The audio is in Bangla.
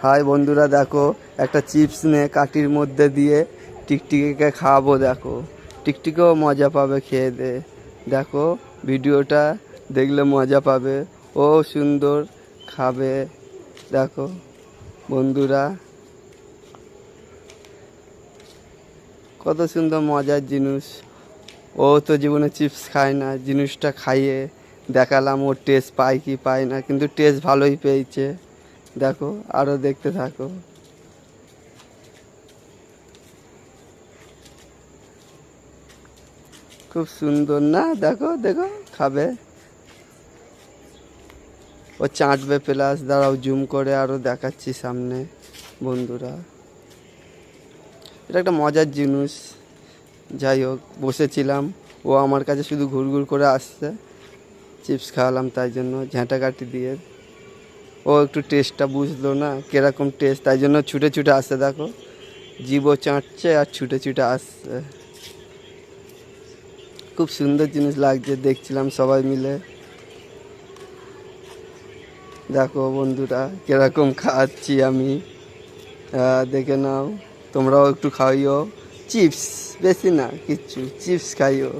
হাই বন্ধুরা, দেখো একটা চিপস নিয়ে কাঠির মধ্যে দিয়ে টিকটিকিকে খাওয়াবো। দেখো টিকটিকিও মজা পাবে খেয়ে দে। দেখো ভিডিওটা দেখলে মজা পাবে, ও সুন্দর খাবে। দেখো বন্ধুরা, কত সুন্দর মজার জিনিস। ও তো জীবনে চিপস খায় না, জিনিসটা খাইয়ে দেখালাম ওর টেস্ট পায় কি পায় না, কিন্তু টেস্ট ভালোই পেয়েছে। দেখো আরও দেখতে থাকো। খুব সুন্দর না? দেখো দেখো খাবে, ও চাটবে প্লাস। দাঁড়াও জুম করে আরও দেখাচ্ছি সামনে। বন্ধুরা, এটা একটা মজার জিনিস। যাই হোক, বসেছিলাম, ও আমার কাছে শুধু ঘুরঘুর করে আসছে, চিপস খাওয়ালাম তাই জন্য ঝাঁটাকাঠি দিয়ে। ও একটু টেস্টটা বুঝলো না কিরকম টেস্ট, তাই জন্য ছুটে ছুটে আসছে। দেখো জিভও চাটছে আর ছুটে ছুটে আসছে। খুব সুন্দর জিনিস লাগছে, দেখছিলাম সবাই মিলে। দেখো বন্ধুরা কিরকম খাচ্ছি আমি, দেখে নাও। তোমরাও একটু খাইও চিপস, বেশি না কিচ্ছু, চিপস খাইও।